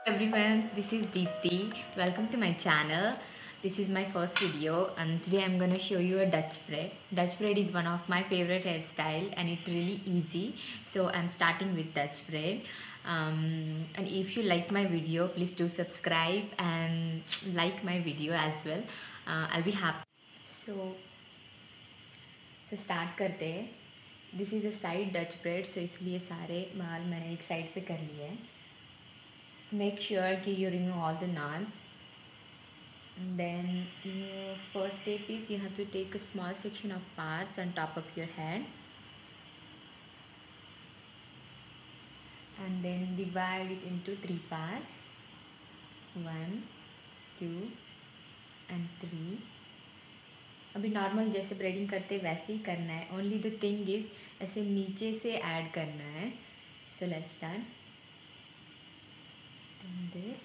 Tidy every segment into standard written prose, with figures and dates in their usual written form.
Everyone, this is Deepthi. Welcome to my channel. This is my first video and today I'm gonna show you a Dutch braid. Dutch braid is one of my favorite hairstyle and it's really easy. So I'm starting with Dutch braid. And if you like my video, please do subscribe and like my video as well. I'll be happy. So start करते हैं. This is a side Dutch braid, so इसलिए सारे बाल मैंने एक side पे कर लिए हैं. Make sure कि you remove all the knots. And then your first step is you have to take a small section of parts on top of your head and then divide it into 3 parts. 1, 2 and 3. अभी normal जैसे braiding करते वैसे ही करना है. Only the thing is ऐसे नीचे से add करना है. So let's start this,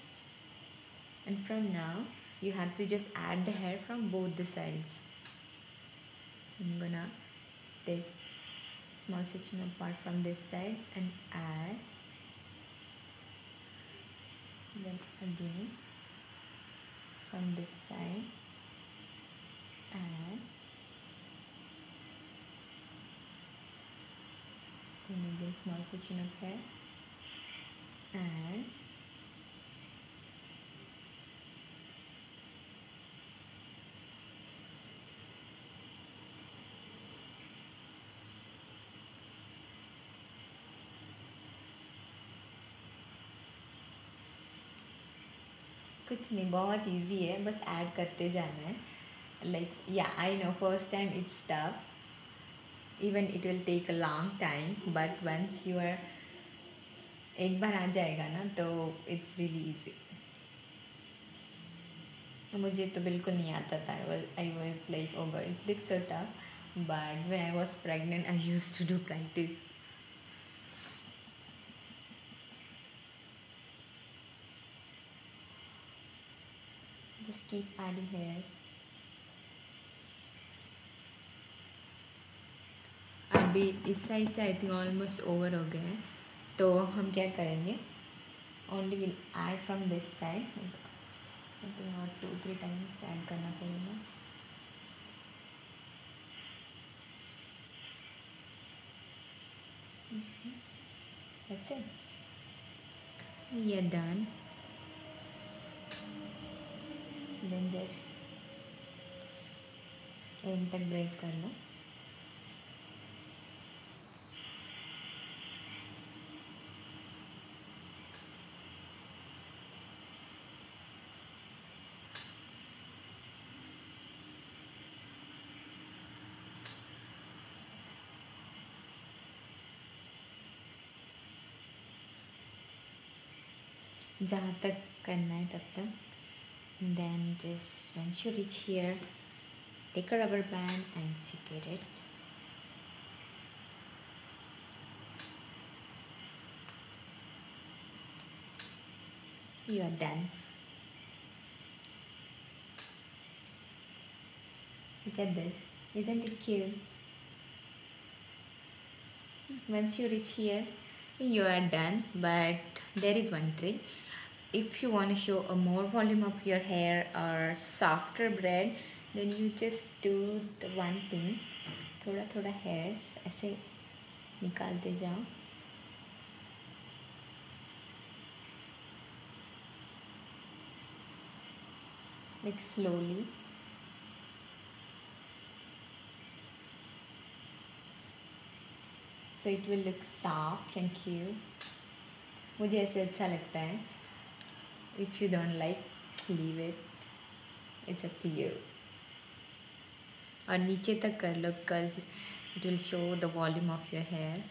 and from now you have to just add the hair from both the sides. So I'm gonna take small section of part from this side and add, then again from this side add, then again small section of hair add, कुछ नहीं, बहुत easy है, बस add करते जाना है. Like yeah I know first time it's tough, even it will take a long time, but once you are एक बार आ जाएगा ना तो इट्स रियली इजी. मुझे तो बिल्कुल नहीं आता था. I was like oh God it looks so tough, but when I was pregnant I used to do practice. Just keep adding hairs. अभी इस साइड से आई थिंक ऑलमोस्ट ओवर हो गए हैं, तो हम क्या करेंगे, only will add from this side. I think और 2-3 टाइम्स ऐड करना पड़ेगा. That's it. We are done. Then just and तक ब्रेड कर लो. जहाँ तक करना है तब तक. Then just once you reach here, take a rubber band and secure it. You are done. Look at this. Isn't it cute? Once you reach here, you are done. But there is one trick. If you want to show a more volume of your hair or softer braid, then you just do the one thing. थोड़ा थोड़ा hairs ऐसे निकालते जाओ. Like slowly. So it will look soft and cute. मुझे ऐसे अच्छा लगता है. If you don't like, leave it. It's up to you. और नीचे तक कर लो because it will show the volume of your hair.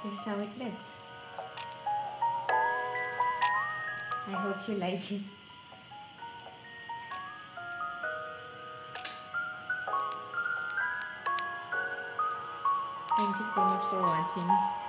This is how it looks. I hope you like it. Thank you so much for watching.